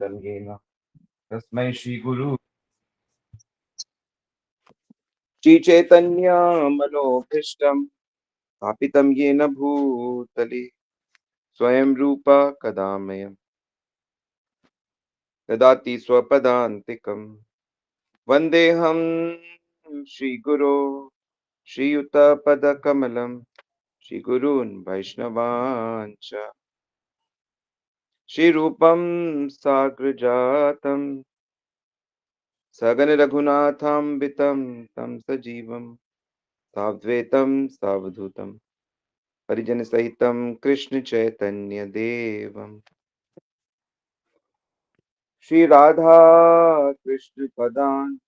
प्रकाशितं येन तस्मै श्रीगुरु श्रीचैतन्यमनोभीष्टं स्थापितं येन भूतले स्वयं रूप कदा मह्यं ददाति स्वपदान्तिकं वन्देऽहं श्रीगुरो श्रीयुतपदकमलं श्रीगुरून् वैष्णवांश्च श्रीरूपं साग्रजातं सगणरघुनाथान्वितं तं सजीवं साद्वैतं सावधूतं परिजनसहितं कृष्णचैतन्यदेवम् श्रीराधा कृष्णपदान्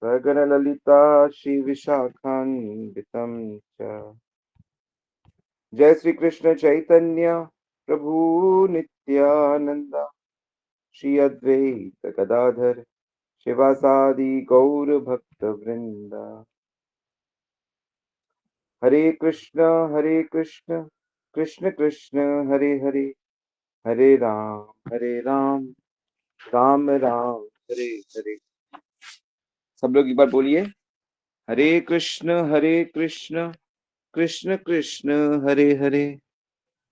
सगणललिता श्रीविशाखान्वितं च जय श्री कृष्ण चैतन्य प्रभु नित्यानंद श्री अद्वैत गदाधर शिवासादि गौर भक्त वृंदा हरे कृष्ण कृष्ण कृष्ण हरे हरे हरे राम राम राम हरे हरे। सब लोग एक बार बोलिए, हरे कृष्ण कृष्ण कृष्ण हरे हरे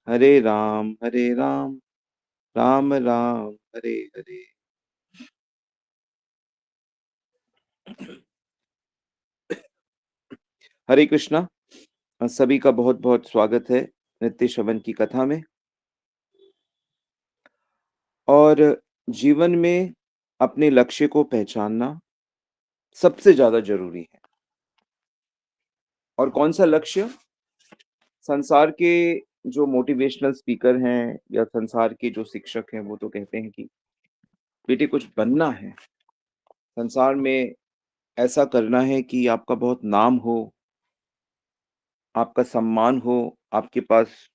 हरे राम राम राम हरे हरे। हरे कृष्णा। सभी का बहुत बहुत स्वागत है नित्य श्रवण की कथा में। और जीवन में अपने लक्ष्य को पहचानना सबसे ज्यादा जरूरी है। और कौन सा लक्ष्य? संसार के जो मोटिवेशनल स्पीकर हैं या संसार के जो शिक्षक हैं वो तो कहते हैं कि बेटे कुछ बनना है, संसार में ऐसा करना है कि आपका बहुत नाम हो, आपका सम्मान हो, आपके पास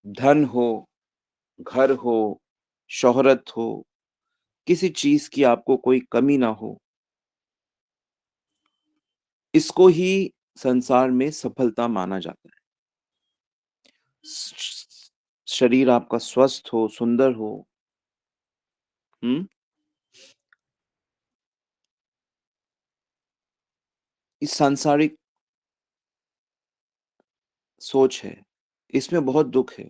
धन हो, घर हो, शोहरत हो, किसी चीज की आपको कोई कमी ना हो। इसको ही संसार में सफलता माना जाता है। शरीर आपका स्वस्थ हो, सुंदर हो, इस सांसारिक सोच है, इसमें बहुत दुख है,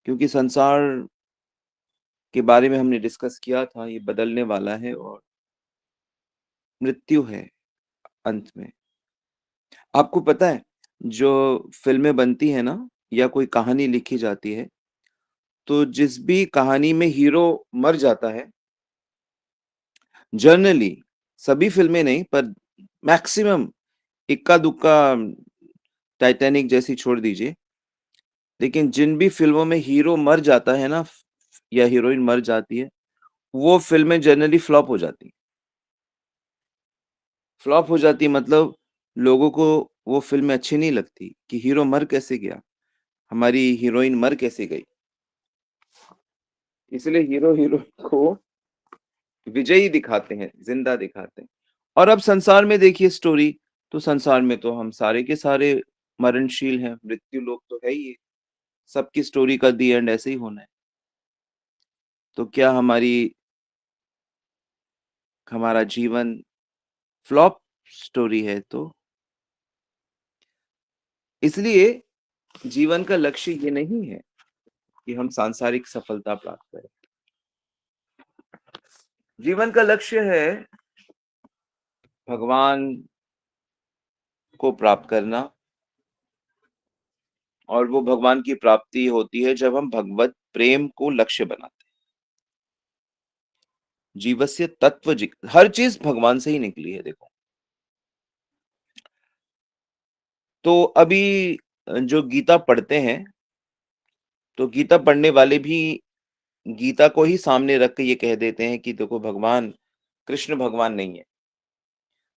क्योंकि संसार के बारे में हमने डिस्कस किया था, ये बदलने वाला है और मृत्यु है अंत में। आपको पता है जो फिल्में बनती है ना या कोई कहानी लिखी जाती है, तो जिस भी कहानी में हीरो मर जाता है, जनरली सभी फिल्में नहीं पर मैक्सिमम, इक्का दुक्का टाइटैनिक जैसी छोड़ दीजिए, लेकिन जिन भी फिल्मों में हीरो मर जाता है ना या हीरोइन मर जाती है, वो फिल्में जनरली फ्लॉप हो जाती है। फ्लॉप हो जाती है मतलब लोगों को वो फिल्में अच्छी नहीं लगती कि हीरो मर कैसे गया, हमारी हीरोइन मर कैसे गई। इसलिए हीरो हीरोइन को विजयी दिखाते हैं, जिंदा दिखाते हैं। और अब संसार में देखिए स्टोरी, तो संसार में तो हम सारे के सारे मरणशील हैं, मृत्यु लोग तो है ही है। सबकी स्टोरी का दी एंड ऐसे ही होना है। तो क्या हमारा जीवन फ्लॉप स्टोरी है? तो इसलिए जीवन का लक्ष्य ये नहीं है कि हम सांसारिक सफलता प्राप्त करें। जीवन का लक्ष्य है भगवान को प्राप्त करना, और वो भगवान की प्राप्ति होती है जब हम भगवत प्रेम को लक्ष्य बनाते हैं। जीवस्य तत्व हर चीज भगवान से ही निकली है। देखो, तो अभी जो गीता पढ़ते हैं, तो गीता पढ़ने वाले भी गीता को ही सामने रख के ये कह देते हैं कि देखो भगवान कृष्ण भगवान नहीं है,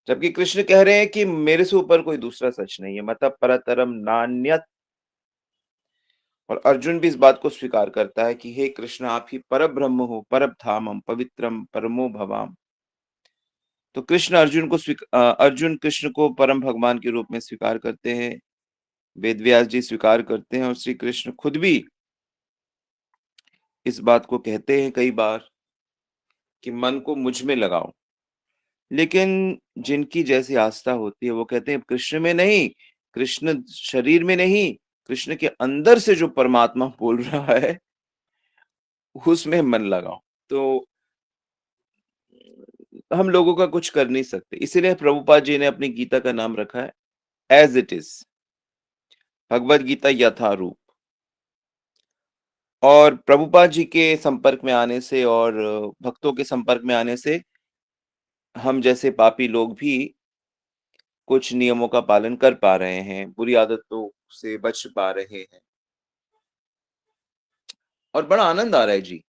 जबकि कृष्ण कह रहे हैं कि मेरे से ऊपर कोई दूसरा सच नहीं है, मतलब परतरम नान्यत। और अर्जुन भी इस बात को स्वीकार करता है कि हे कृष्ण, आप ही परब्रह्म हो, परमधामम पवित्रम परमो भवाम। तो अर्जुन कृष्ण को परम भगवान के रूप में स्वीकार करते हैं, वेद व्यास जी स्वीकार करते हैं, और श्री कृष्ण खुद भी इस बात को कहते हैं कई बार कि मन को मुझ में लगाओ। लेकिन जिनकी जैसी आस्था होती है वो कहते हैं कृष्ण में नहीं, कृष्ण शरीर में नहीं, कृष्ण के अंदर से जो परमात्मा बोल रहा है उसमें मन लगाओ। तो हम लोगों का कुछ कर नहीं सकते। इसीलिए प्रभुपाद जी ने अपनी गीता का नाम रखा है as it is, Bhagavad Gita Yatharup. और प्रभुपाद जी के संपर्क में आने से और भक्तों के संपर्क में आने से हम जैसे पापी लोग भी कुछ नियमों का पालन कर पा रहे हैं, बुरी आदतों से बच पा रहे हैं और बड़ा आनंद आ रहा है जी।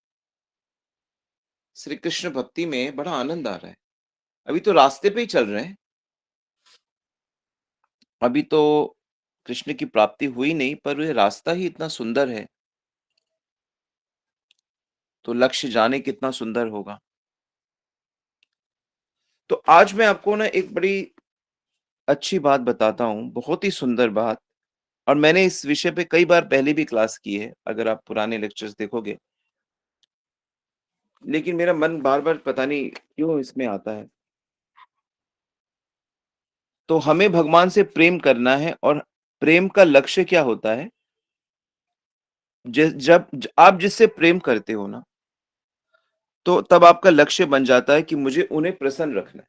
श्री कृष्ण भक्ति में बड़ा आनंद आ रहा है। अभी तो रास्ते पे ही चल रहे हैं। अभी तो कृष्ण की प्राप्ति हुई नहीं, पर ये रास्ता ही इतना सुंदर है, तो लक्ष्य जाने कितना सुंदर होगा। तो आज मैं आपको ना एक बड़ी अच्छी बात बताता हूँ, बहुत ही सुंदर बात। और मैंने इस विषय पे कई बार पहले भी क्लास की है, अगर आप पुराने लेक्चर्स देखोगे। लेकिन मेरा मन बार-बार पता नहीं क्यों इसमें आता है। तो हमें भगवान से प्रेम करना है और प्रेम का लक्ष्य क्या होता है? आप जिससे प्रेम करते हो ना, तो तब आपका लक्ष्य बन जाता है कि मुझे उन्हें प्रसन्न रखना है।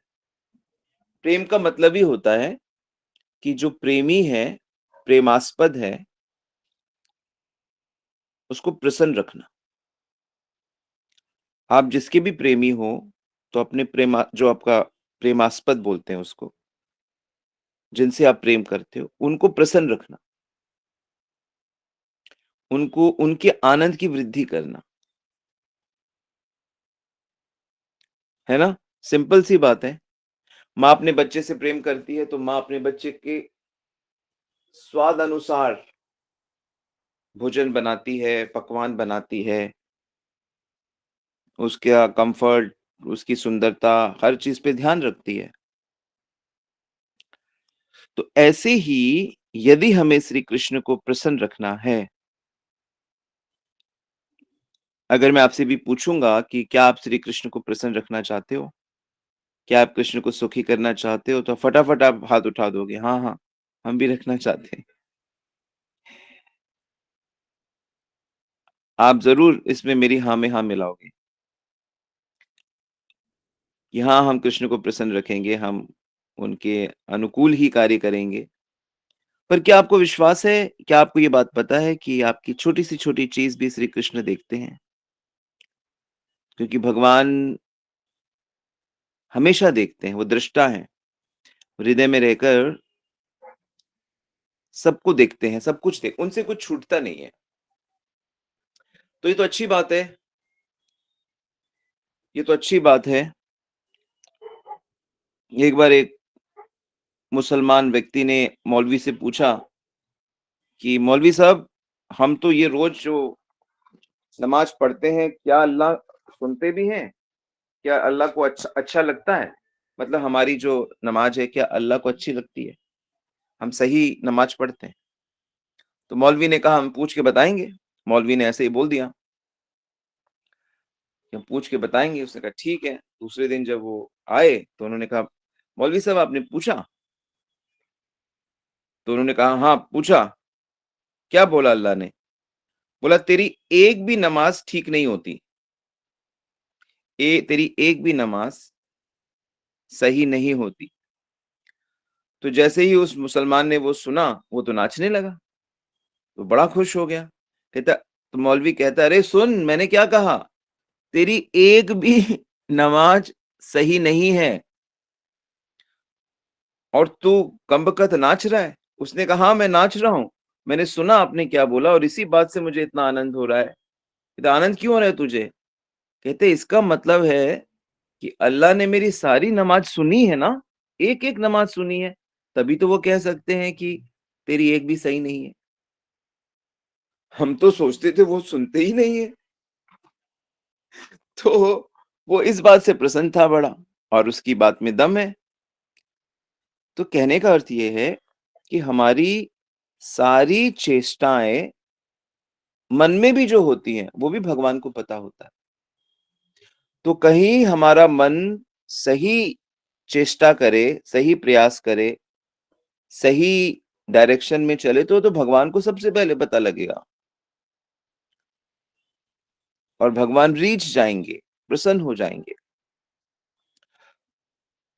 प्रेम का मतलब ही होता है कि जो प्रेमी है, प्रेमास्पद है, उसको प्रसन्न रखना। आप जिसके भी प्रेमी हो, तो अपने जो आपका प्रेमास्पद बोलते हैं उसको, जिनसे आप प्रेम करते हो, उनको प्रसन्न रखना, उनको उनके आनंद की वृद्धि करना, है ना? सिंपल सी बात है। माँ अपने बच्चे से प्रेम करती है, तो माँ अपने बच्चे के स्वाद अनुसार भोजन बनाती है, पकवान बनाती है, उसका कम्फर्ट, उसकी सुंदरता, हर चीज़ पे ध्यान रखती है। तो ऐसे ही यदि हमें श्री कृष्ण को प्रसन्न रखना है, अगर मैं आपसे भी पूछूँगा कि क्या आप श्री कृष्ण को प्रसन्न रखना चाहते हो? क्या आप कृष्ण को सुखी करना चाहते हो? तो फटाफट आप हाथ उठा दोगे, हाँ, हाँ, हम भी रखना चाहते हैं। आप ज़रूर इसमें मेरी हाँ में हाँ मिलाओगे कि हाँ, हम कृष्ण को प्रसन्न रखेंगे, हम उनके अनुकूल ही कार्य करेंगे। पर क्या आपको विश्वास है, क्या आपको ये बात पता है कि आपकी छोटी से छोटी चीज़ भी श्री कृष्ण देखते हैं? क्योंकि भगवान हमेशा देखते हैं, वो दृष्टा हैं। हृदय में रहकर सबको देखते हैं, सब कुछ देख उनसे कुछ छूटता नहीं है। तो ये तो अच्छी बात है, ये तो अच्छी बात है। एक बार एक मुसलमान व्यक्ति ने मौलवी से पूछा कि मौलवी साहब, हम तो ये रोज़ जो नमाज़ पढ़ते हैं, क्या अल्लाह सुनते भी हैं? क्या अल्लाह को अच्छा अच्छा लगता है? मतलब हमारी जो नमाज़ है, क्या अल्लाह को अच्छी लगती है? हम सही नमाज़ पढ़ते हैं? तो मौलवी ने कहा, हम पूछ के बताएँगे। मौलवी ने ऐसे ही बोल दिया कि हम पूछ के बताएँगे। उसने कहा ठीक है। दूसरे दिन जब वो आए, तो उन्होंने कहा, मौलवी साहब आपने पूछा? तो उन्होंने कहा, हाँ, पूछा। क्या बोला अल्लाह ने? बोला तेरी एक भी नमाज़ ठीक नहीं होती। तेरी एक भी नमाज़ सही नहीं होती। तो जैसे ही उस मुसलमान ने वो सुना, वो तो नाचने लगा। तो बड़ा खुश हो गया। कहता तो मौलवी कहता, "अरे सुन, मैंने क्या कहा? तेरी एक भी नमाज़ सही नहीं है और तू कम-बकत नाच रहा है?" उसने कहा, "हाँ, मैं नाच रहा हूँ। मैंने सुना आपने क्या बोला और इसी बात से मुझे इतना आनंद हो रहा है।" कहता, "आनंद क्यों हो रहा है तुझे?" कहते, "इसका मतलब है कि अल्लाह ने मेरी सारी नमाज़ सुनी है ना, एक-एक नमाज़ सुनी है, तभी तो वो कह सकते हैं कि तेरी एक भी सही नहीं है। हम तो सोचते थे वो सुनते ही नहीं है।" तो वो इस बात से प्रसन्न था बड़ा और उसकी बात में दम है। तो कहने का अर्थ ये है कि हमारी सारी चेष्टाएँ मन में भी जो होती हैं, वो भी भगवान को पता होता है। तो कहीं हमारा मन सही चेष्टा करे, सही प्रयास करे, सही डायरेक्शन में चले तो भगवान को सबसे पहले पता लगेगा और भगवान रीझ जाएँगे, प्रसन्न हो जाएँगे।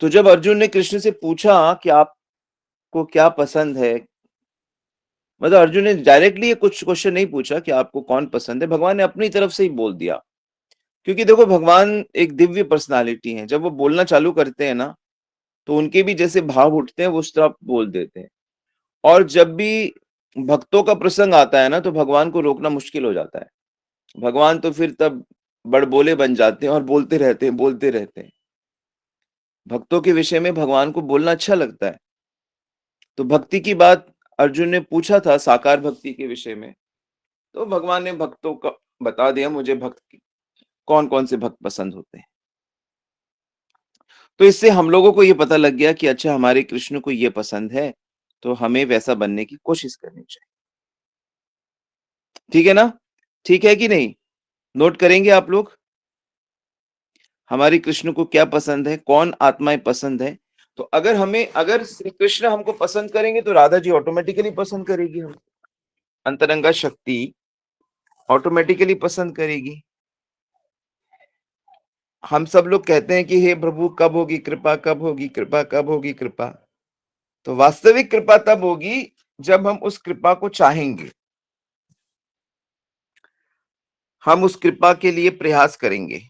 तो जब अर्जुन ने कृष्ण से पूछा कि आपको क्या पसंद है? मतलब अर्जुन ने डायरेक्टली ये कुछ क्वेश्चन नहीं पूछा कि आपको कौन पसंद है, भगवान ने अपनी तरफ से ही बोल दिया। क्योंकि देखो भगवान एक दिव्य पर्सनैलिटी है, जब वो बोलना चालू करते हैं ना, तो उनके भी जैसे भाव उठते हैं, वो उस तरह बोल देते हैं। और जब भी भक्तों का प्रसंग आता है ना, तो भगवान को रोकना मुश्किल हो जाता है। भगवान तो फिर तब बड़बोले बन जाते हैं और बोलते रहते हैं, बोलते रहते हैं। भक्तों के विषय में भगवान को बोलना अच्छा लगता है। तो भक्ति की बात अर्जुन ने पूछा था साकार भक्ति के विषय में, तो भगवान ने भक्तों का बता दिया मुझे भक्त कौन-कौन से भक्त पसंद होते हैं। तो इससे हम लोगों को ये पता लग गया कि अच्छा हमारे कृष्ण को ये पसंद है, तो हमें वैसा बनने की कोशिश करनी चाहिए। ठीक है ना? ठीक है कि नहीं? नोट करेंगे आप लोग? हमारे कृष्ण को क्या पसंद है, कौन आत्माएँ पसंद है? तो अगर श्री कृष्ण हमको पसंद करेंगे तो राधा जी ऑटोमैटिकली पसंद करेगी हमको। अंतरंगा शक्ति ऑटोमैटिकली पसंद करेगी। हम सब लोग कहते हैं कि हे प्रभु कब होगी कृपा, कब होगी कृपा, कब होगी कृपा? तो वास्तविक कृपा तब होगी जब हम उस कृपा को चाहेंगे। हम उस कृपा के लिए प्रयास करेंगे।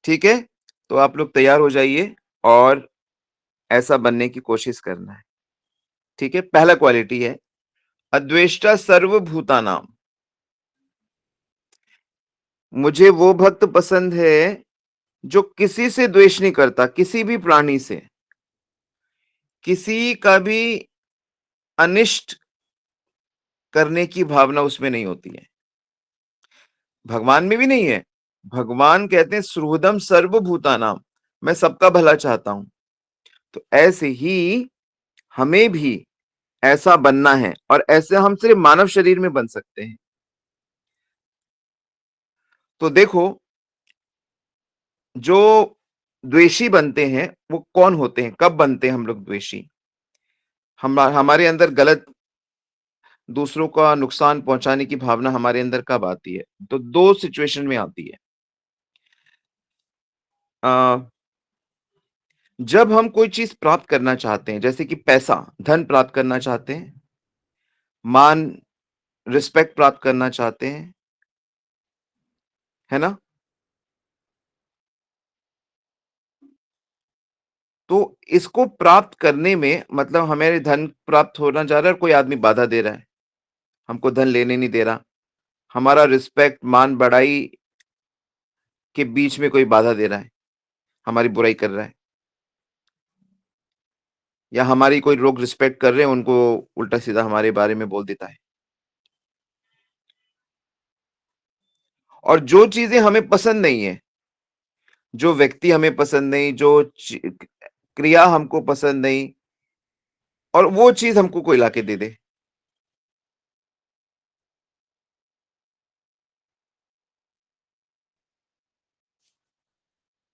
ठीक है? तो आप लोग तैयार हो जाइए और ऐसा बनने की कोशिश करना है। ठीक है? पहला क्वालिटी है अद्वेष्टा सर्वभूतानां। मुझे वो भक्त पसंद है जो किसी से द्वेष नहीं करता, किसी भी प्राणी से। किसी का भी अनिष्ट करने की भावना उसमें नहीं होती है। भगवान में भी नहीं है। भगवान कहते हैं सुहृदम सर्वभूतानां, मैं सबका भला चाहता हूं। तो ऐसे ही हमें भी ऐसा बनना है और ऐसे हम सिर्फ मानव शरीर में बन सकते हैं। तो देखो जो द्वेषी बनते हैं वो कौन होते हैं, कब बनते हैं हम लोग द्वेषी? हमारे अंदर गलत दूसरों का नुकसान पहुंचाने की भावना हमारे अंदर कब आती है? तो दो सिचुएशन में आती है। अ, जब हम कोई चीज प्राप्त करना चाहते हैं, जैसे कि पैसा, धन प्राप्त करना चाहते हैं, मान, रिस्पेक्ट प्राप्त करना चाहते हैं, है ना? तो इसको प्राप्त करने में मतलब हमें धन प्राप्त होना जा रहा है और कोई आदमी बाधा दे रहा है, हमको धन लेने नहीं दे रहा। हमारा रिस्पेक्ट, मान, बढ़ाई के बीच में कोई बाधा दे रहा है, हमारी बुराई कर रहा है, या हमारी कोई लोग रिस्पेक्ट कर रहे हैं, उनको उल्टा-सीधा हमारे बारे में बोल देता है। और जो चीज़ें हमें पसंद नहीं है, जो व्यक्ति हमें पसंद नहीं, जो क्रिया हमको पसंद नहीं और वो चीज़ हमको कोई लाके दे दे,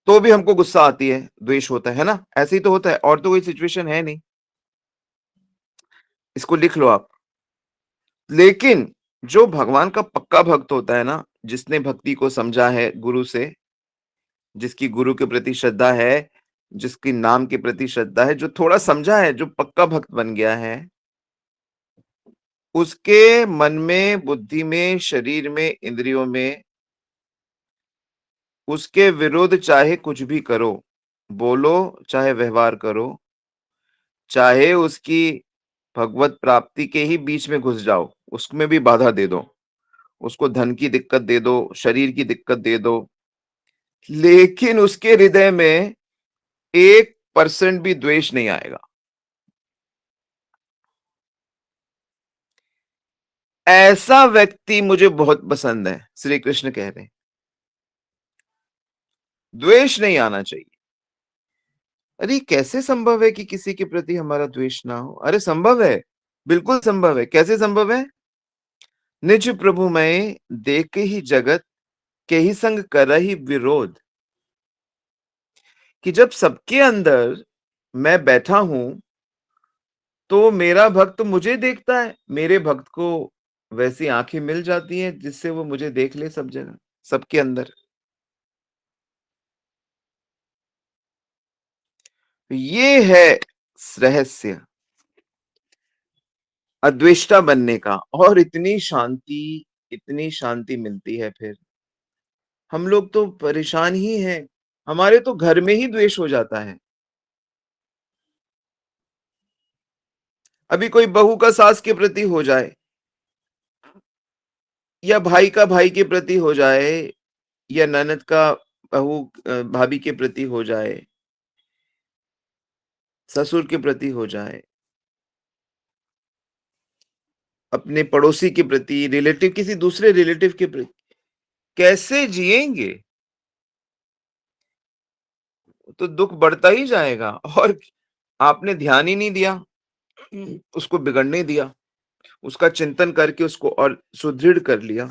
तो भी हमको गुस्सा आती है, द्वेष होता है ना? ऐसे ही तो होता है और तो कोई सिचुएशन है नहीं। इसको लिख लो आप। लेकिन जो भगवान का पक्का भक्त होता है ना, जिसने भक्ति को समझा है गुरु से, जिसकी गुरु के प्रति श्रद्धा है, जिसकी नाम के प्रति श्रद्धा है, जो थोड़ा समझा है, जो पक्का भक्त बन गया है, उसके मन में, बुद्धि में, शरीर में, इंद्रियों में उसके विरुद्ध चाहे कुछ भी करो, बोलो चाहे व्यवहार करो, चाहे उसकी भगवत प्राप्ति के ही बीच में घुस जाओ, उसमें भी बाधा दे दो, उसको धन की दिक्कत दे दो, शरीर की दिक्कत दे दो, लेकिन उसके हृदय में 1% भी द्वेष नहीं आएगा। ऐसा व्यक्ति मुझे बहुत पसंद है, श्री कृष्ण कह रहे हैं। द्वेष नहीं आना चाहिए। अरे कैसे संभव है कि किसी के प्रति हमारा द्वेष ना हो? अरे संभव है। बिल्कुल संभव है। कैसे संभव है? निज प्रभु मैं देख ही जगत के ही संग करहि विरोध। कि जब सबके अंदर मैं बैठा हूं, तो मेरा भक्त मुझे देखता है, मेरे भक्त को वैसी आंखें मिल जाती हैं जिससे वो मुझे देख ले सब जगह, सबके अंदर। ये है रहस्य अद्वेष्टा बनने का। और इतनी शांति मिलती है फिर। हम लोग तो परेशान ही हैं, हमारे तो घर में ही द्वेष हो जाता है। अभी कोई बहू का सास के प्रति हो जाए, या भाई का भाई के प्रति हो जाए, या ननद का बहू भाभी के प्रति हो जाए, ससुर के प्रति हो जाए, अपने पड़ोसी के प्रति, रिलेटिव, किसी दूसरे रिलेटिव के प्रति, कैसे जिएंगे? तो दुख बढ़ता ही जाएगा। और आपने ध्यान ही नहीं दिया, उसको बिगड़ने दिया, उसका चिंतन करके उसको और सुदृढ़ कर लिया।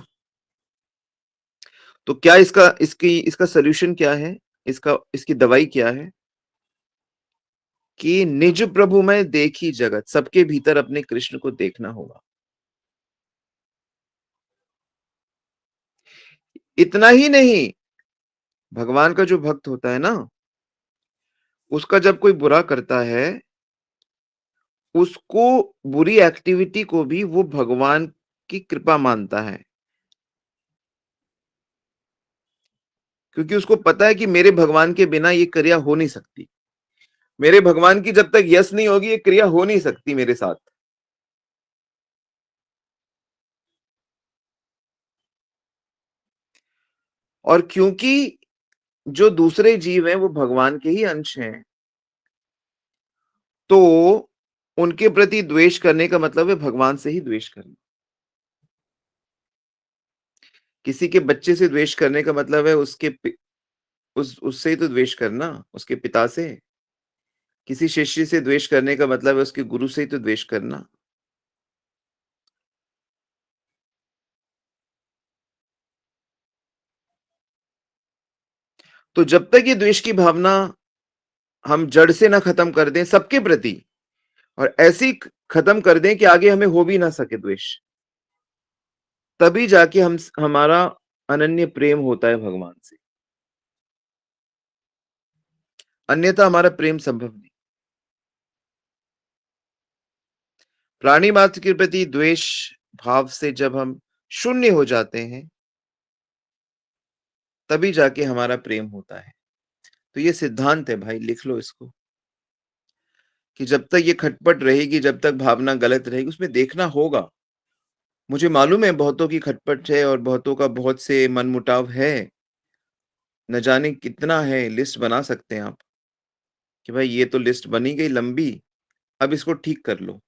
तो क्या इसका सॉल्यूशन क्या है? इसकी दवाई क्या है? कि निज प्रभु में देखी जगत, सबके भीतर अपने कृष्ण को देखना होगा। इतना ही नहीं, भगवान का जो भक्त होता है ना, उसका जब कोई बुरा करता है, उसको, बुरी एक्टिविटी को भी वो भगवान की कृपा मानता है। क्योंकि उसको पता है कि मेरे भगवान के बिना ये क्रिया हो नहीं सकती। मेरे भगवान की जब तक यस नहीं होगी, ये क्रिया हो नहीं सकती मेरे साथ। और क्योंकि जो दूसरे जीव हैं वो भगवान के ही अंश हैं, तो उनके प्रति द्वेष करने का मतलब है भगवान से ही द्वेष करना। किसी के बच्चे से द्वेष करने का मतलब है उससे ही तो द्वेष करना, उसके पिता से। किसी शिष्य से द्वेष करने का मतलब है उसके गुरु से ही तो द्वेष करना। तो जब तक ये द्वेष की भावना हम जड़ से ना खत्म कर दें सबके प्रति, और ऐसी खत्म कर दें कि आगे हमें हो भी ना सके द्वेष, तभी जाके हमारा अनन्य प्रेम होता है भगवान से। अन्यथा हमारा प्रेम संभव नहीं। प्राणी मात्र के प्रति द्वेष भाव से जब हम शून्य हो जाते हैं, तभी जाके हमारा प्रेम होता है। तो ये सिद्धांत है भाई, लिख लो इसको, कि जब तक ये खटपट रहेगी, जब तक भावना गलत रहेगी, उसमें देखना होगा। मुझे मालूम है बहुतों की खटपट है और बहुतों का बहुत से मनमुटाव है, न जाने कितना है, लिस्ट बना सकते हैं आप कि भाई ये तो लिस्ट बनी गई लंबी, अब इसको ठीक कर लो।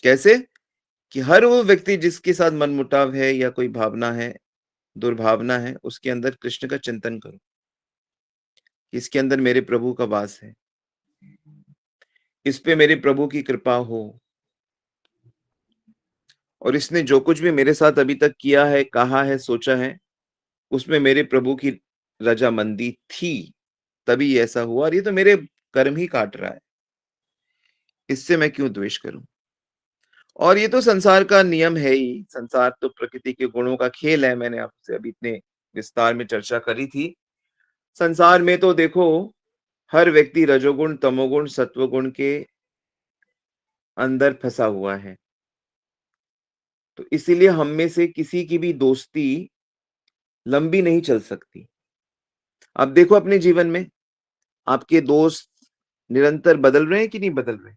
कैसे? कि हर वो व्यक्ति जिसके साथ मनमुटाव है या कोई भावना है, दुर्भावना है, उसके अंदर कृष्ण का चिंतन करो कि इसके अंदर मेरे प्रभु का वास है, इस पे मेरे प्रभु की कृपा हो, और इसने जो कुछ भी मेरे साथ अभी तक किया है, कहा है, सोचा है, उसमें मेरे प्रभु की रजामंदी थी, तभी ऐसा हुआ, और ये तो मेरे कर्म ही काट रहा है, इससे मैं क्यों द्वेष करूं? और ये तो संसार का नियम है ही, संसार तो प्रकृति के गुणों का खेल है। मैंने आपसे अभी इतने विस्तार में चर्चा करी थी। संसार में तो देखो, हर व्यक्ति रजोगुण, तमोगुण, सत्वगुण के अंदर फंसा हुआ है। तो इसीलिए हम में से किसी की भी दोस्ती लंबी नहीं चल सकती। आप देखो अपने जीवन में, आपके दोस्त निरंतर बदल रहे हैं कि नहीं बदल रहे?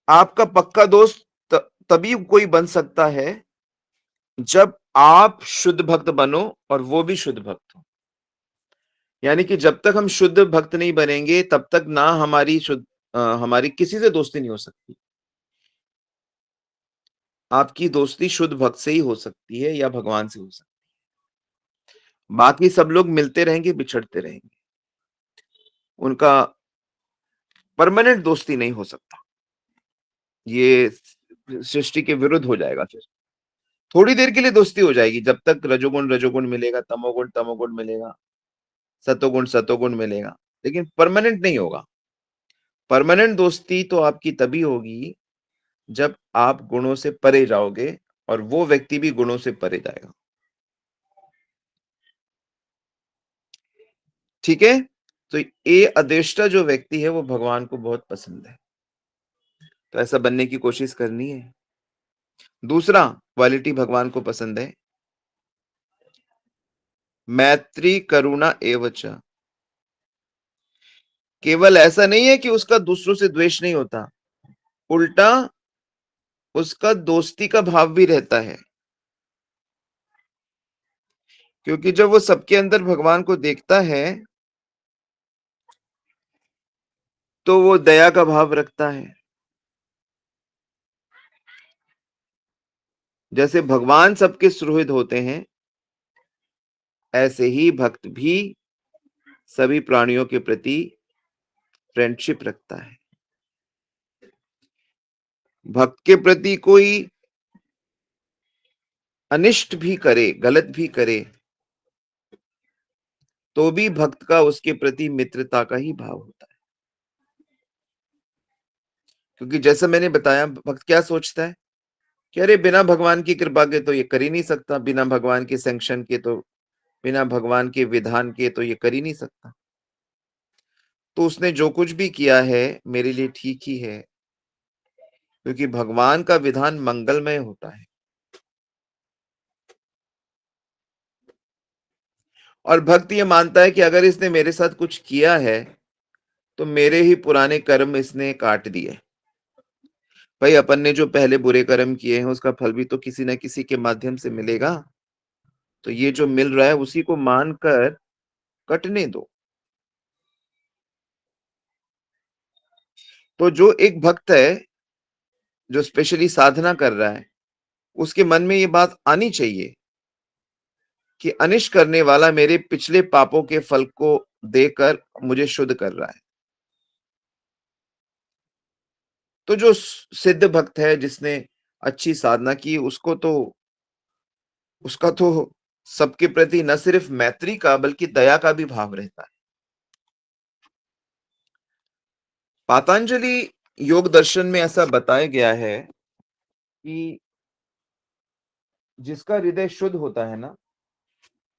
आपका पक्का दोस्त तभी कोई बन सकता है जब आप शुद्ध भक्त बनो और वो भी शुद्ध भक्त हो। यानी कि जब तक हम शुद्ध भक्त नहीं बनेंगे, तब तक ना हमारी किसी से दोस्ती नहीं हो सकती। आपकी दोस्ती शुद्ध भक्त से ही हो सकती है या भगवान से हो सकती है। बाकी सब लोग मिलते रहेंगे, बिछड़ते रहेंगे। उनका परमानेंट दोस्ती नहीं हो सकता। ये सृष्टि के विरुद्ध हो जाएगा फिर। थोड़ी देर के लिए दोस्ती हो जाएगी, जब तक रजोगुण रजोगुण मिलेगा, तमोगुण तमोगुण मिलेगा, सतोगुण सतोगुण मिलेगा, लेकिन परमानेंट नहीं होगा। परमानेंट दोस्ती तो आपकी तभी होगी जब आप गुणों से परे जाओगे और वो व्यक्ति भी गुणों से परे जाएगा। ठीक है? तो ये अदेष्टा जो व्यक्ति है वो भगवान को बहुत पसंद है। तो ऐसा बनने की कोशिश करनी है। दूसरा क्वालिटी भगवान को पसंद है, मैत्री करुणा एवच। केवल ऐसा नहीं है कि उसका दूसरों से द्वेष नहीं होता, उल्टा उसका दोस्ती का भाव भी रहता है। क्योंकि जब वो सबके अंदर भगवान को देखता है तो वो दया का भाव रखता है। जैसे भगवान सबके सुहृद होते हैं, ऐसे ही भक्त भी सभी प्राणियों के प्रति फ्रेंडशिप रखता है। भक्त के प्रति कोई अनिष्ट भी करे, गलत भी करे, तो भी भक्त का उसके प्रति मित्रता का ही भाव होता है। क्योंकि जैसा मैंने बताया, भक्त क्या सोचता है कि अरे बिना भगवान की कृपा के तो ये कर ही नहीं सकता, बिना भगवान के सैंक्शन के तो, बिना भगवान के विधान के तो ये कर ही नहीं सकता। तो उसने जो कुछ भी किया है मेरे लिए ठीक ही है, क्योंकि भगवान का विधान मंगलमय होता है। और भक्त ये मानता है कि अगर इसने मेरे साथ कुछ किया है तो मेरे ही पुराने कर्म इसने काट दिए। भाई अपन ने जो पहले बुरे कर्म किए हैं उसका फल भी तो किसी न किसी के माध्यम से मिलेगा। तो ये जो मिल रहा है उसी को मानकर कटने दो। तो जो एक भक्त है जो स्पेशली साधना कर रहा है, उसके मन में ये बात आनी चाहिए कि अनिष्ट करने वाला मेरे पिछले पापों के फल को देकर मुझे शुद्ध कर रहा है। तो जो सिद्ध भक्त है जिसने अच्छी साधना की, उसका तो सबके प्रति न सिर्फ मैत्री का बल्कि दया का भी भाव रहता है। पातंजलि योग दर्शन में ऐसा बताया गया है कि जिसका हृदय शुद्ध होता है ना,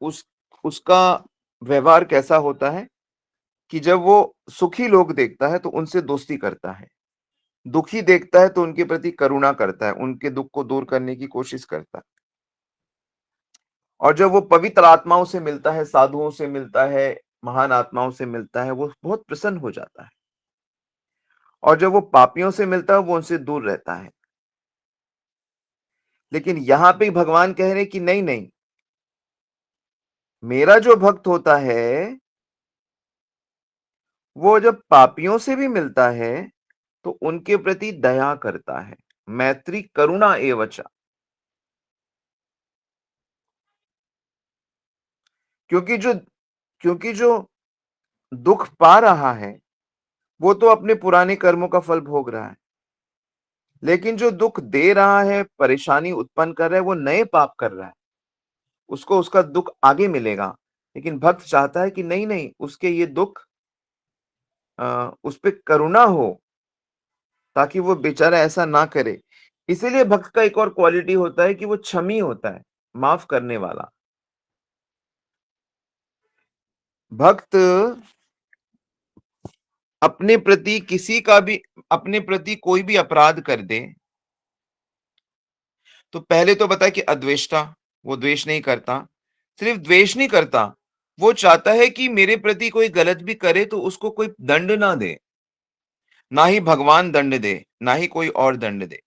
उस उसका व्यवहार कैसा होता है कि जब वो सुखी लोग देखता है तो उनसे दोस्ती करता है, दुखी देखता है तो उनके प्रति करुणा करता है, उनके दुख को दूर करने की कोशिश करता है। और जब वो पवित्र आत्माओं से मिलता है, साधुओं से मिलता है, महान आत्माओं से मिलता है, वो बहुत प्रसन्न हो जाता है। और जब वो पापियों से मिलता है वो उनसे दूर रहता है। लेकिन यहां पे भगवान कह रहे कि नहीं नहीं, मेरा जो भक्त होता है वो जब पापियों से भी मिलता है तो उनके प्रति दया करता है, मैत्री करुणा एवच। क्योंकि जो क्योंकि जो दुख पा रहा है वो तो अपने पुराने कर्मों का फल भोग रहा है, लेकिन जो दुख दे रहा है, परेशानी उत्पन्न कर रहा है, वो नए पाप कर रहा है, उसको उसका दुख आगे मिलेगा। लेकिन भक्त चाहता है कि नहीं नहीं, उसके ये दुख उस पे करुणा हो, ताकि वो बेचारा ऐसा ना करे। इसीलिए भक्त का एक और क्वालिटी होता है कि वो क्षमी होता है, माफ करने वाला। भक्त अपने प्रति कोई भी अपराध कर दे, तो पहले तो बताया कि अद्वेष्टा, वो द्वेष नहीं करता। सिर्फ द्वेष नहीं करता, वो चाहता है कि मेरे प्रति कोई गलत भी करे तो उसको कोई दंड ना दे, ना ही भगवान दंड दे, ना ही कोई और दंड दे।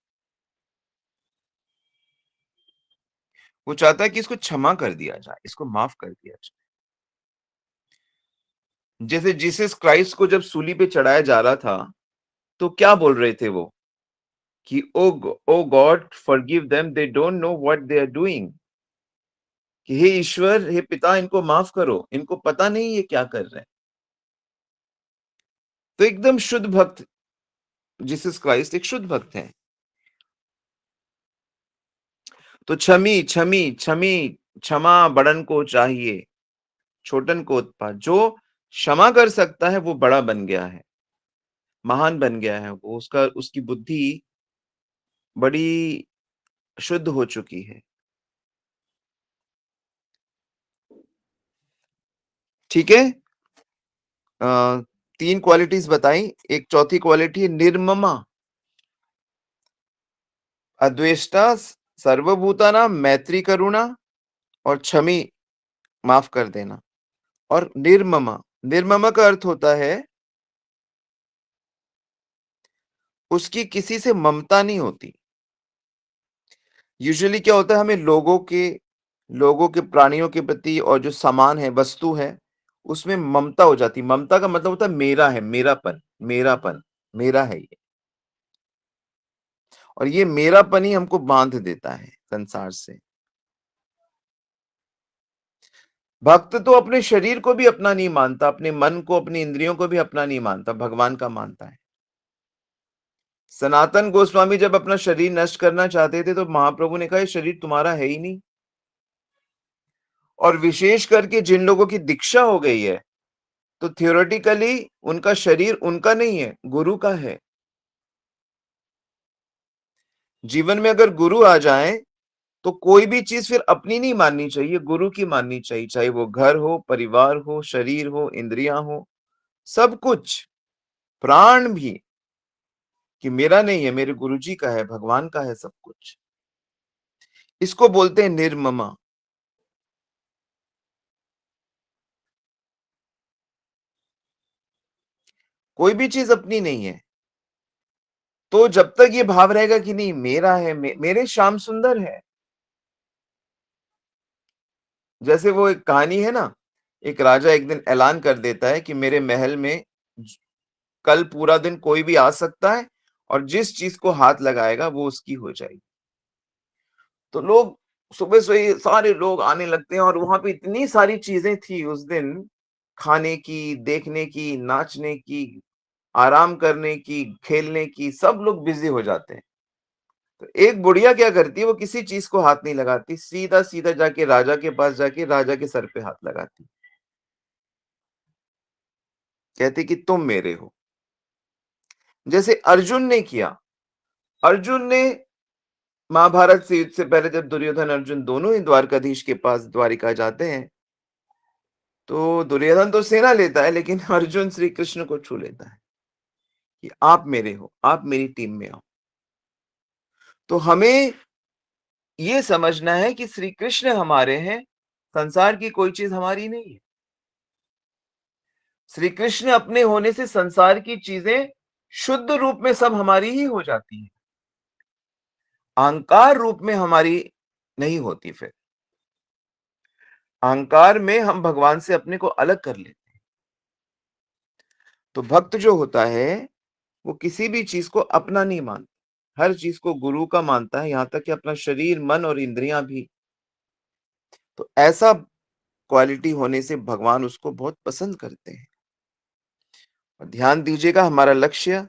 वो चाहता है कि इसको क्षमा कर दिया जाए, इसको माफ कर दिया जाए। जैसे जीसस क्राइस्ट को जब सूली पे चढ़ाया जा रहा था, तो क्या बोल रहे थे वो कि O God forgive them, they don't know what they are doing. कि हे ईश्वर, हे पिता, इनको माफ करो, इनको पता नहीं ये क्या कर रहे हैं। तो एकदम शुद्ध भक्त, जीसस क्राइस्ट एक शुद्ध भक्त है। तो छमी छमी छमी क्षमा बड़न को चाहिए, छोटन को उत्पात। जो क्षमा कर सकता है वो बड़ा बन गया है, महान बन गया है, वो उसका उसकी बुद्धि बड़ी शुद्ध हो चुकी है। ठीक है? अ, 3 क्वालिटीज़ बताई, एक चौथी क्वालिटी है निर्ममा, अद्वेष्टा, सर्वभूतानां मैत्री करुणा और क्षमी, माफ कर देना। और निर्ममा, निर्ममा का अर्थ होता है उसकी किसी से ममता नहीं होती। यूजुअली क्या होता है, हमें लोगों के प्राणियों के प्रति और जो सामान है, वस्तु है, उसमें ममता हो जाती है। ममता का मतलब होता है मेरा है, मेरापन, मेरापन, मेरा है ये। और ये मेरापन ही हमको बांध देता है संसार से। भक्त तो अपने शरीर को भी अपना नहीं मानता, अपने मन को, अपनी इंद्रियों को भी अपना नहीं मानता, भगवान का मानता है। सनातन गोस्वामी जब अपना शरीर नष्ट करना चाहते थे तो महाप्रभु ने कहा ये शरीर तुम्हारा है ही नहीं। और विशेष करके जिन लोगों की दीक्षा हो गई है, तो थियोरेटिकली उनका शरीर उनका नहीं है, गुरु का है। जीवन में अगर गुरु आ जाए तो कोई भी चीज फिर अपनी नहीं माननी चाहिए, गुरु की माननी चाहिए, चाहे वो घर हो, परिवार हो, शरीर हो, इंद्रियां हो, सब कुछ, प्राण भी, कि मेरा नहीं है, मेरे गुरुजी का है, भगवान का है सब कुछ। इसको बोलते हैं निर्ममा। कोई भी चीज अपनी नहीं है। तो जब तक ये भाव रहेगा कि नहीं मेरा है, मेरे श्याम सुंदर है। जैसे वो एक कहानी है ना, एक राजा एक दिन ऐलान कर देता है कि मेरे महल में कल पूरा दिन कोई भी आ सकता है और जिस चीज को हाथ लगाएगा वो उसकी हो जाएगी। तो लोग सुबह से ही सारे लोग आने लगते हैं और वहां पे इतनी सारी चीजें थी उस दिन, खाने की, देखने की, नाचने की, आराम करने की, खेलने की, सब लोग बिजी हो जाते हैं। तो एक बुढ़िया क्या करती है, वो किसी चीज को हाथ नहीं लगाती, सीधा सीधा जाके राजा के पास जाके राजा के सर पे हाथ लगाती, कहती कि तुम मेरे हो। जैसे अर्जुन ने किया। अर्जुन ने महाभारत से युद्ध से पहले जब दुर्योधन अर्जुन दोनों ही द्वारकाधीश के पास द्वारिका जाते हैं, तो दुर्योधन तो सेना लेता है लेकिन अर्जुन श्री कृष्ण को छू लेता है कि आप मेरे हो, आप मेरी टीम में आओ। तो हमें ये समझना है कि श्री कृष्ण हमारे हैं, संसार की कोई चीज हमारी नहीं है। श्री कृष्ण अपने होने से संसार की चीजें शुद्ध रूप में सब हमारी ही हो जाती हैं, अहंकार रूप में हमारी नहीं होती। फिर अहंकार में हम भगवान से अपने को अलग कर लेते हैं। तो भक्त जो होता है वो किसी भी चीज को अपना नहीं मानता, हर चीज को गुरु का मानता है, यहां तक कि अपना शरीर, मन और इंद्रियां भी। तो ऐसा क्वालिटी होने से भगवान उसको बहुत पसंद करते हैं। और ध्यान दीजिएगा, हमारा लक्ष्य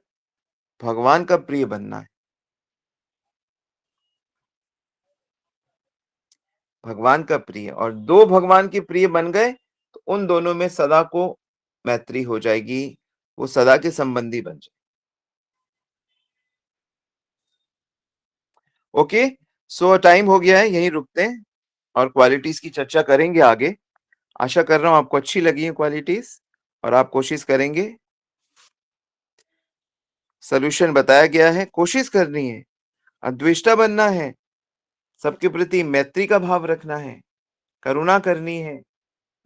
भगवान का प्रिय बनना है। भगवान का प्रिय, और दो भगवान के प्रिय बन गए तो उन दोनों में सदा को मैत्री हो जाएगी, वो सदा के संबंधी बन जाए। ओके, सो टाइम हो गया है, यहीं रुकते हैं और क्वालिटीज की चर्चा करेंगे आगे। आशा कर रहा हूं आपको अच्छी लगी है क्वालिटीज और आप कोशिश करेंगे। सॉल्यूशन बताया गया है, कोशिश करनी है, अद्वेष्टा बनना है, सबके प्रति मैत्री का भाव रखना है, करुणा करनी है,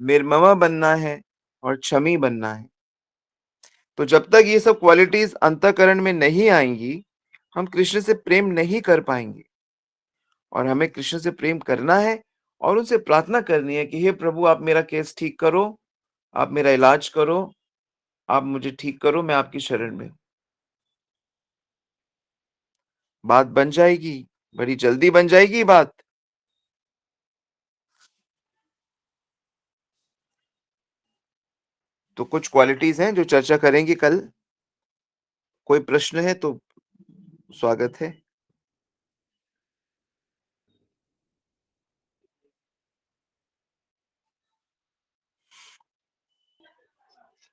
निर्ममा बनना है और क्षमी बनना है। तो जब तक ये सब क्वालिटीज अंतःकरण में नहीं आएंगी, हम कृष्ण से प्रेम नहीं कर पाएंगे। और हमें कृष्ण से प्रेम करना है और उनसे प्रार्थना करनी है कि हे प्रभु, आप मेरा केस ठीक करो, आप मेरा इलाज करो, आप मुझे ठीक करो, मैं आपकी शरण में हूं। बात बन जाएगी, बड़ी जल्दी बन जाएगी बात। तो कुछ क्वालिटीज हैं जो चर्चा करेंगे कल। कोई प्रश्न है तो स्वागत है।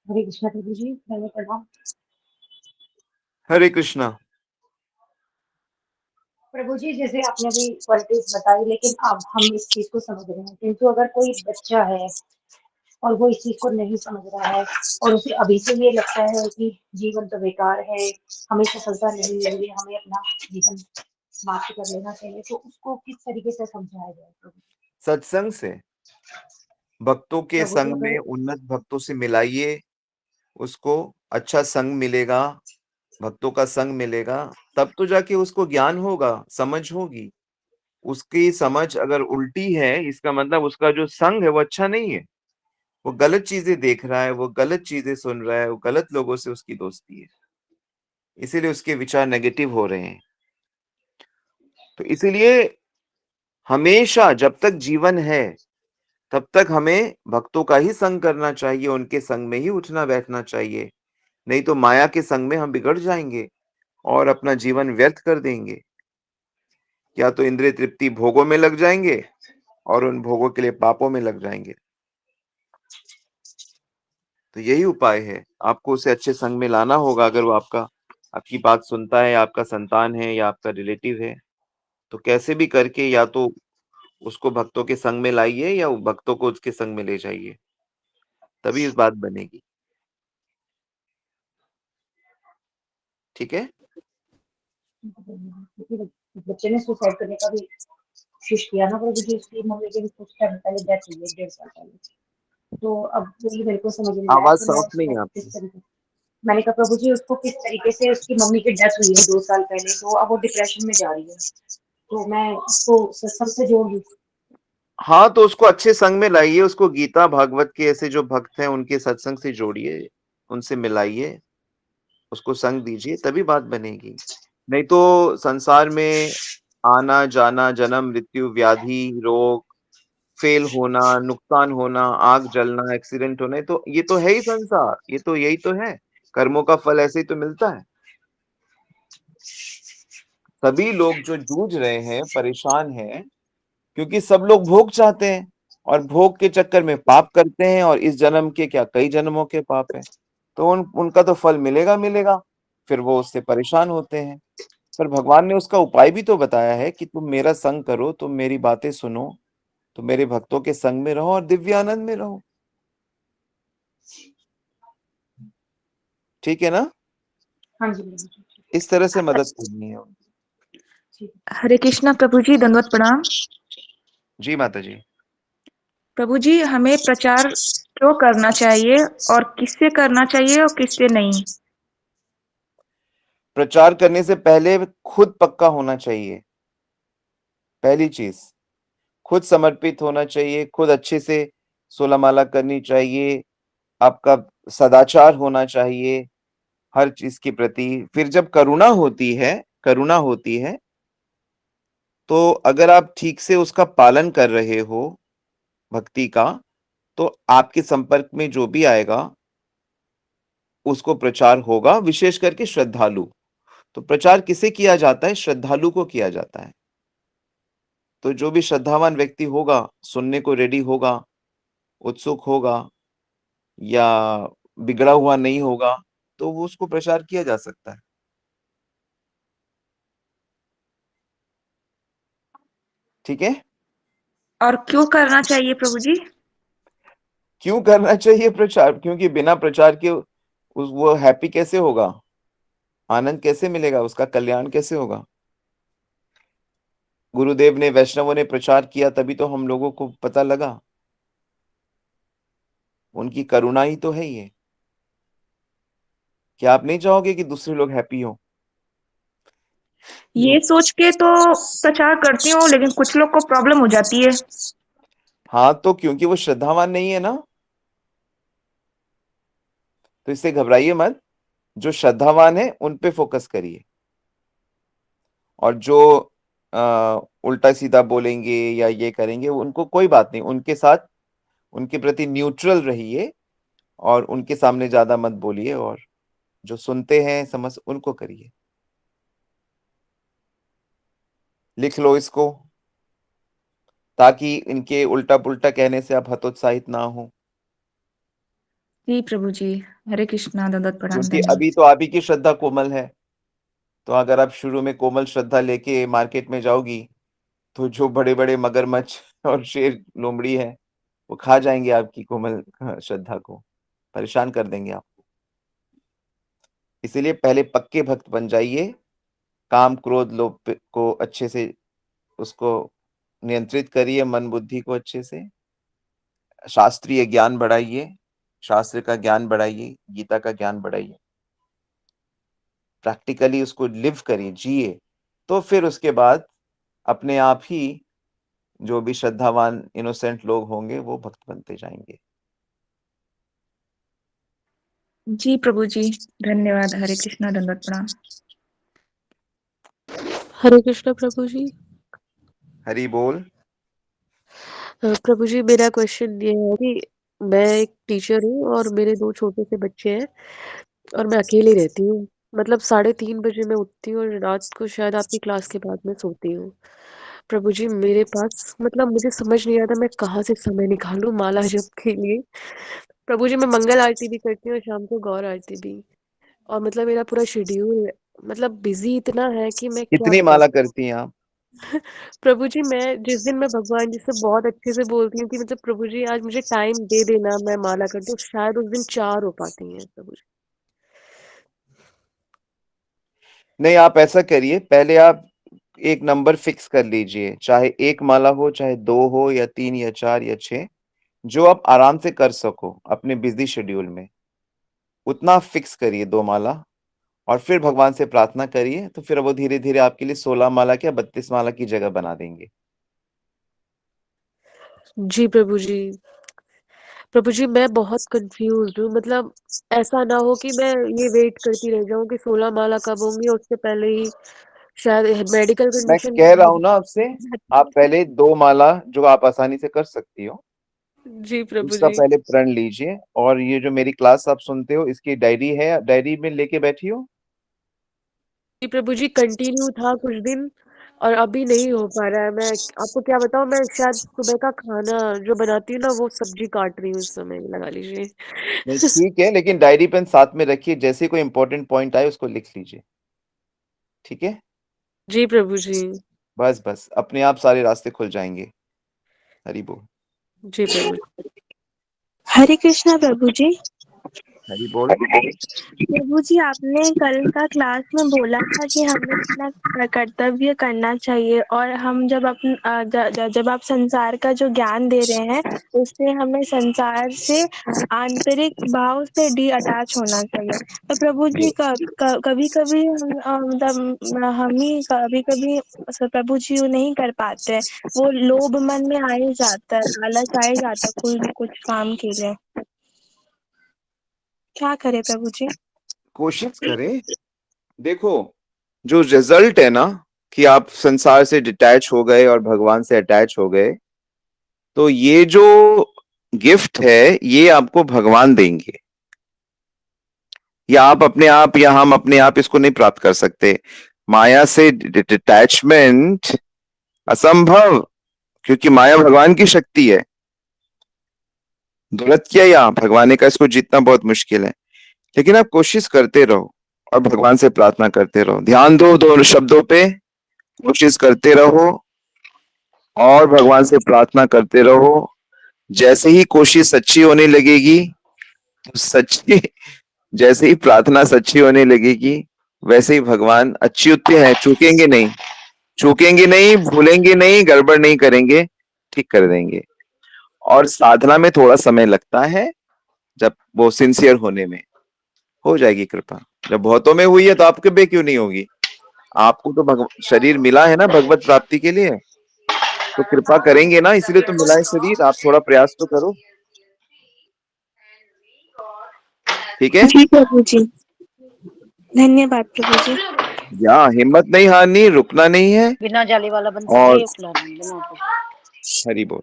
हरे कृष्णा प्रभु जी, धन्यवाद प्रणाम। हरे कृष्णा। प्रभु जी, जैसे आपने अभी क्वालिटीज बताई, लेकिन अब हम इस चीज को समझ रहे हैं, किंतु अगर कोई बच्चा है और वो इस चीज को नहीं समझ रहा है और उसे अभी से ये लगता है कि जीवन तो बेकार है, हमें सफलता नहीं मिलेगी, हमें अपना जीवन समाप्त कर लेना चाहिए, तो उसको किस तरीके से समझाया जाए प्रभु? सत्संग से, भक्तों के प्रभु जी संग में, अगर उन्नत भक्तों से मिलाइए उसको। अच्छा संग मिलेगा, भक्तों का संग मिलेगा, तब तो जाके उसको ज्ञान होगा, समझ होगी। उसकी समझ अगर उल्टी है, इसका मतलब उसका जो संग है वो अच्छा नहीं है। वो गलत चीजें देख रहा है, वो गलत चीजें सुन रहा है, वो गलत लोगों से उसकी दोस्ती है, इसीलिए उसके विचार नेगेटिव हो रहे हैं। तो इसीलिए हमेशा जब तक जीवन है तब तक हमें भक्तों का ही संग करना चाहिए, उनके संग में ही उठना बैठना चाहिए। नहीं तो माया के संग में हम बिगड़ जाएंगे और अपना जीवन व्यर्थ कर देंगे। या तो इंद्रिय तृप्ति भोगों में लग जाएंगे और उन भोगों के लिए पापों में लग जाएंगे। तो यही उपाय है, आपको उसे अच्छे संग में लाना होगा। अगर वो आपकी बात सुनता है, आपका संतान है या आपका रिलेटिव है, तो कैसे भी करके या तो उसको भक्तों के संग में लाइए या वो भक्तों को उसके संग में ले जाइए, तभी इस बात बनेगी। ठीक है। क्योंकि बच्चे ने सुसाइड करने का भी कोशिश किया ना प्रभु जी, उसकी मम्मी की भी कुछ टाइम पहले डेथ हुई है, 1.5 साल पहले। तो अब वही मेरे को समझ नहीं आया आवाज कि मैं साफ नहीं उसको है किस आपकी। तरीके, मैंने कहा प्रभु जी उसको किस तरीके से, उसकी मम्मी की डेथ हुई है 2 साल पहले, तो अब वो डिप्रेशन में जा रही है, तो मैं उसको सत्संग से जोड़ लूं? हाँ, तो उसको अच्छे संग में लाइए, उसको गीता भागवत के ऐसे जो भक्त हैं उनके सत्संग से जोड़िए, उनसे मिलाइए, उसको संग दीजिए, तभी बात बनेगी। नहीं तो संसार में आना जाना, जन्म मृत्यु, व्याधि रोग, फेल होना, नुकसान होना, आग जलना, एक्सीडेंट होना, ये तो है ही संसार, ये तो यही तो है। कर्मों का फल ऐसे ही तो मिलता है। सभी लोग जो जूझ रहे हैं, परेशान हैं, क्योंकि सब लोग भोग चाहते हैं और भोग के चक्कर में पाप करते हैं, और इस जन्म के क्या कई जन्मों के पाप है। तो उनका तो फल मिलेगा मिलेगा, फिर वो उससे परेशान होते हैं। पर भगवान ने उसका उपाय भी तो बताया है कि तुम मेरा संग करो, तुम मेरी बातें सुनो, तुम मेरे भक्तों के संग में रहो और दिव्य आनंद में रहो। ठीक है ना? हाँ जी प्रभु जी, इस तरह से मदद करनी है। ठीक है। हरे कृष्णा प्रभु जी, दंडवत प्रणाम। जी माता जी। प्रभु जी, हमें प्रचार क्यों करना चाहिए और किससे करना चाहिए और किससे नहीं? प्रचार करने से पहले खुद पक्का होना चाहिए। पहली चीज, खुद समर्पित होना चाहिए, खुद अच्छे से 16 माला करनी चाहिए, आपका सदाचार होना चाहिए हर चीज के प्रति। फिर जब करुणा होती है, तो अगर आप ठीक से उसका पालन कर रहे हो भक्ति का, तो आपके संपर्क में जो भी आएगा उसको प्रचार होगा, विशेष करके श्रद्धालु। तो प्रचार किसे किया जाता है? श्रद्धालु को किया जाता है। तो जो भी श्रद्धावान व्यक्ति होगा, सुनने को रेडी होगा, उत्सुक होगा, या बिगड़ा हुआ नहीं होगा, तो वो उसको प्रचार किया जा सकता है। ठीक है। और क्यों करना चाहिए प्रभु जी? क्यों करना चाहिए प्रचार? क्योंकि बिना प्रचार के वो हैप्पी कैसे होगा, आनंद कैसे मिलेगा, उसका कल्याण कैसे होगा? गुरुदेव ने, वैष्णवों ने प्रचार किया तभी तो हम लोगों को पता लगा। उनकी करुणा ही तो है ये। क्या आप नहीं चाहोगे कि दूसरे लोग हैप्पी हो? ये सोच के तो प्रचार करती हूँ, लेकिन कुछ लोग को प्रॉब्लम हो जाती है। हाँ, तो क्योंकि वो श्रद्धावान नहीं है ना, तो इससे घबराइए मत। जो श्रद्धावान है उन पे फोकस करिए, और जो उल्टा सीधा बोलेंगे या ये करेंगे, उनको कोई बात नहीं, उनके साथ, उनके प्रति न्यूट्रल रहिए और उनके सामने ज्यादा मत बोलिए, और जो सुनते हैं समझ उनको करिए। लिख लो इसको, ताकि इनके उल्टा पुल्टा कहने से आप हतोत्साहित ना हो। जी प्रभु जी, हरे कृष्णा, दंडवत प्रणाम, क्योंकि धन्यवाद। अभी तो आप ही की श्रद्धा कोमल है। तो अगर आप शुरू में कोमल श्रद्धा लेके मार्केट में जाओगी, तो जो बड़े-बड़े मगरमच्छ और शेर, लोमड़ी है, वो खा जाएँगे आपकी कोमल श्रद्धा को, परेशान कर देंगे आपको। इसीलिए पहले पक्के भक्त बन जाइए, काम, क्रोध, लोभ पे को अच्छे से उसको नियंत्रित करिए, मन बुद्धि को अच्छे से। शास्त्रीय ज्ञान बढ़ाइए, शास्त्र का ज्ञान बढ़ाइए, गीता का ज्ञान बढ़ाइए। प्रैक्टिकली उसको लिव करिए, जिए, तो फिर उसके बाद अपने आप ही जो भी श्रद्धावान इनोसेंट लोग होंगे, वो भक्त बनते जाएँगे। जी प्रभु जी, धन्यवाद, हरे कृष्णा, दंडवत प्रणाम। हरे कृष्ण प्रभु जी। हरि बोल। प्रभु जी, मेरा क्वेश्चन ये है कि मैं एक टीचर हूँ और मेरे 2 छोटे से बच्चे हैं और मैं अकेली रहती हूँ। मतलब 3:30 बजे मैं उठती हूँ और रात को शायद आपकी क्लास के बाद में सोती हूँ। प्रभु जी, मेरे पास मतलब मुझे समझ नहीं आता मैं कहाँ से समय निकालूँ माला जप के लिए। प्रभु जी, मैं मंगल आरती भी करती हूँ और शाम को गौर आरती भी। और मतलब मेरा पूरा शेड्यूल मतलब बिज़ी इतना है कि मैं क्या कितनी बताऊँ? माला करती हैं आप? प्रभु जी, मैं जिस दिन मैं भगवान जी से बहुत अच्छे से बोलती हूँ कि मतलब प्रभु जी आज मुझे टाइम दे देना, मैं माला कर दूँ, शायद उस दिन 4 हो पाती हैं प्रभु जी। नहीं, आप ऐसा करिए, पहले आप एक नंबर फिक्स कर लीजिए, चाहे 1 माला हो, चाहे 2 हो या 3 या 4 या 6, जो आप आराम से कर सको अपने बिज़ी शेड्यूल में। उतना फिक्स करिए 2 माला और फिर भगवान से प्रार्थना करिए, तो फिर वो धीरे-धीरे आपके लिए 16 माला क्या 32 माला की जगह बना देंगे। जी प्रभु जी। प्रभु जी, मैं बहुत कन्फ्यूज़्ड हूँ मतलब ऐसा ना हो कि मैं ये वेट करती रह जाऊँ कि 16 माला कब होंगी और उससे पहले ही शायद मेडिकल मैं कंडीशन कह रहा हूँ ना आपसे, आप पहले 2 माला जो आप आसानी से कर सकती हो, जी प्रभु उसका जी। पहले प्रण लीजिए और ये जो मेरी क्लास आप सुनते हो, इसकी डायरी है, डायरी में लेके बैठी हो? जी प्रभु जी, कंटिन्यू था कुछ दिन और अभी नहीं हो पा रहा है। मैं आपको क्या बताऊँ मैं शायद सुबह का खाना जो बनाती हूँ ना वो सब्ज़ी काट रही हूँ इस समय लगा लीजिए। नहीं, ठीक है, लेकिन डायरी पेन साथ में रखिए, जैसे कोई इम्पोर्टेंट पॉइंट आए उसको लिख लीजिए। ठीक है? जी प्रभु जी। बस, अपने आप सारे रास्ते खुल जाएँगे। हरि बोल। जी प्रभु। हरे कृष्णा प्रभु जी। हरि बोल। प्रभु जी, आपने कल का क्लास में बोला था कि हमें अपना कर्तव्य करना चाहिए और हम जब जब आप संसार का जो ज्ञान दे रहे हैं उससे हमें संसार से आंतरिक भाव से अटैच होना चाहिए। तो प्रभु जी कभी कभी मतलब हम ही कभी कभी प्रभु जी वो नहीं कर पाते, वो लोभ मन में आ ही जाता है, लालच आ ही जाता है कोई भी कुछ काम के लिए। क्या करें प्रभु जी? कोशिश करें। देखो, जो रिजल्ट है ना कि आप संसार से डिटैच हो गए और भगवान से अटैच हो गए, तो ये जो गिफ्ट है, ये आपको भगवान देंगे। या आप अपने आप या हम अपने आप इसको नहीं प्राप्त कर सकते। माया से डिटैचमेंट असंभव, क्योंकि माया भगवान की शक्ति है। गलत किया या भगवान का इसको जीतना बहुत मुश्किल है। लेकिन आप कोशिश करते रहो और भगवान से प्रार्थना करते रहो। ध्यान दो दोनों शब्दों पे, कोशिश करते रहो और भगवान से प्रार्थना करते रहो। जैसे ही कोशिश सच्ची होने लगेगी, तो सच्ची जैसे ही प्रार्थना सच्ची होने लगेगी, वैसे ही भगवान अच्युत हैं, चूकेंगे नहीं, चूकेंगे नहीं, भूलेंगे नहीं, गड़बड़ नहीं करेंगे, ठीक कर देंगे। और साधना में थोड़ा समय लगता है, जब वो सिंसियर होने में हो जाएगी कृपा। जब बहुतों में हुई है तो आपके पे क्यों नहीं होगी? आपको तो शरीर मिला है ना भगवत प्राप्ति के लिए, तो कृपा करेंगे ना, इसलिए तो मिला है शरीर। आप थोड़ा प्रयास तो करो। ठीक है? जी प्रभु जी, धन्यवाद प्रभु जी। या हिम्मत नहीं हारनी, रुकना नहीं है। बिना जाली वाला बन और सकता हरि बोल।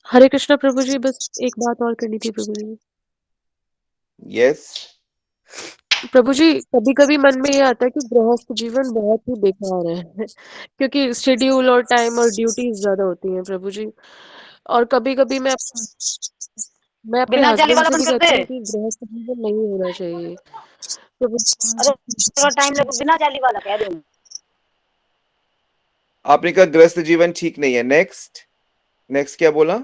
हरे कृष्णा प्रभु जी, बस एक बात और करनी थी प्रभु जी। यस। प्रभु जी, कभी-कभी मन में ये आता है कि गृहस्थ जीवन बहुत ही बेकार है क्योंकि शेड्यूल और टाइम और ड्यूटीज़ ज़्यादा होती हैं प्रभु जी। और कभी-कभी मैं अपने बिना जाली हस्बैंड वाला से भी बंद कर कहती दे। हूँ कि गृहस्थ जीवन नहीं होना चाहिए। तो वो अगर टाइम लगे बिना जाली वाला कह दे। आपने कहा गृहस्थ जीवन ठीक नहीं है। नेक्स्ट नेक्स्ट क्या बोला?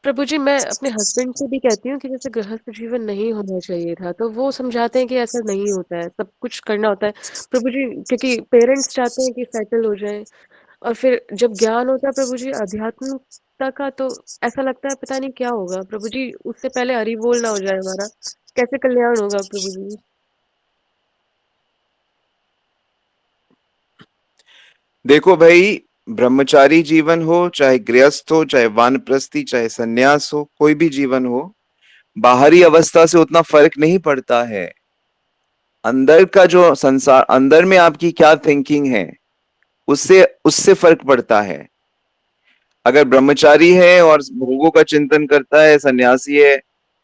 प्रभु जी, मैं अपने हस्बैंड से भी कहती हूँ कि जैसे गृहस्थ जीवन नहीं होना चाहिए था, तो वो समझाते हैं कि ऐसा नहीं होता है, सब कुछ करना होता है। प्रभु जी, क्योंकि पेरेंट्स चाहते हैं कि सेटल हो जाएँ और फिर जब ज्ञान होता है प्रभु जी आध्यात्मिकता का, तो ऐसा लगता है पता नहीं क्या होगा प्रभु जी, उससे पहले हरि बोल ना हो जाए हमारा, कैसे कल्याण होगा प्रभु जी? देखो भाई, ब्रह्मचारी जीवन हो, चाहे गृहस्थ हो, चाहे वानप्रस्थी, चाहे सन्यास हो, कोई भी जीवन हो, बाहरी अवस्था से उतना फर्क नहीं पड़ता है। अंदर का जो संसार, अंदर में आपकी क्या थिंकिंग है, उससे उससे फर्क पड़ता है। अगर ब्रह्मचारी है और भोगों का चिंतन करता है, सन्यासी है,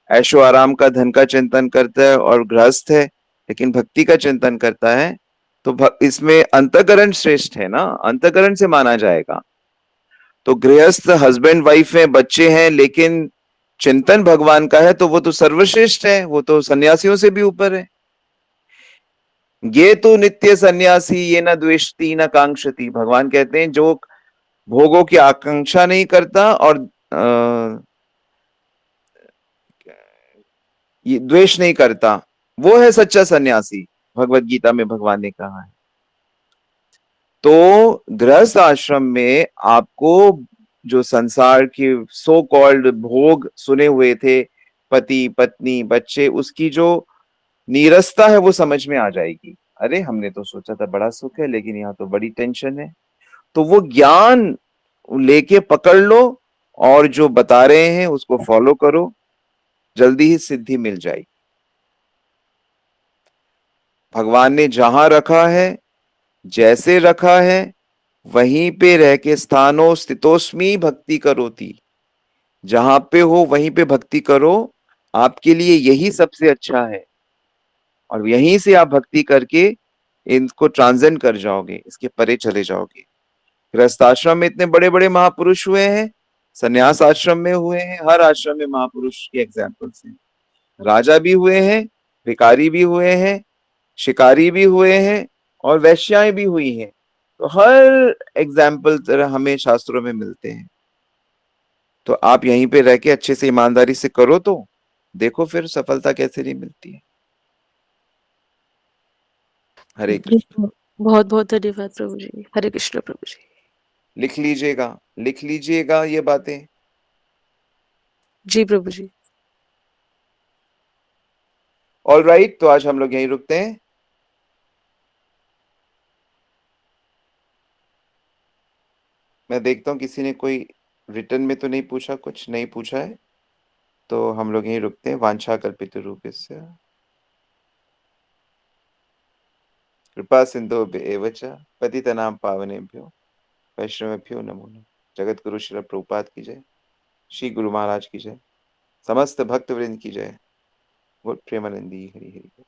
ऐशो आराम का, धन का चिंतन करता है, और गृहस्थ है लेकिन भक्ति का चिंतन करता है, तो इसमें अंतःकरण श्रेष्ठ है ना, अंतःकरण से माना जाएगा। तो गृहस्थ हस्बैंड वाइफ है, बच्चे हैं, लेकिन चिंतन भगवान का है, तो वो तो सर्वश्रेष्ठ है, वो तो सन्यासियों से भी ऊपर है। ये तो नित्य सन्यासी ये न द्वेष्टि न कांक्षति, भगवान कहते हैं जो भोगों की आकांक्षा नहीं करता और ये द्वेष नहीं करता, वो है सच्चा सन्यासी, भगवत गीता में भगवान ने कहा है। तो गृहस्थ आश्रम में आपको जो संसार के सो कॉल्ड भोग सुने हुए थे, पति पत्नी बच्चे, उसकी जो नीरसता है वो समझ में आ जाएगी। अरे हमने तो सोचा था बड़ा सुख है, लेकिन यहाँ तो बड़ी टेंशन है। तो वो ज्ञान लेके पकड़ लो और जो बता रहे हैं उसको फॉलो करो, जल्दी ही सिद्धि मिल जाएगी। भगवान ने जहां रखा है, जैसे रखा है, वहीं पे रह के स्थानो स्थितोस्मि भक्ति करोति, जहां पे हो वहीं पे भक्ति करो, आपके लिए यही सबसे अच्छा है। और यहीं से आप भक्ति करके इनको ट्रांसेंड कर जाओगे, इसके परे चले जाओगे। गृहस्थ आश्रम में इतने बड़े बड़े महापुरुष हुए हैं, संन्यास आश्रम में हुए हैं, हर आश्रम में महापुरुष के एग्जाम्पल्स हैं। राजा भी हुए हैं, भिखारी भी हुए हैं, शिकारी भी हुए हैं, और वैश्याएं भी हुई हैं। तो हर एग्जाम्पल हमें शास्त्रों में मिलते हैं। तो आप यहीं पे रह के अच्छे से ईमानदारी से करो, तो देखो फिर सफलता कैसे नहीं मिलती है। हरे जी, कृष्ण। बहुत-बहुत धन्यवाद प्रभु जी। हरे कृष्ण प्रभु जी। लिख लीजिएगा, लिख लीजिएगा ये बातें। जी प्रभु जी। ऑल राइट, तो आज हम लोग यहीं रुकते हैं। मैं देखता हूँ किसी ने कोई रिटर्न में तो नहीं पूछा, कुछ नहीं पूछा है, तो हम लोग यहीं रुकते हैं। वांछा कल्पितरूपस्य कृपा सिंधुभ्येव च पतितनां पावनेभ्यो वैष्णवेभ्यो नमो नमः। जगत गुरु श्री प्रभुपाद की जय, श्री गुरु महाराज की जय, समस्त भक्त वृंद की जय। गुड प्रेमानंदी हरि हरि।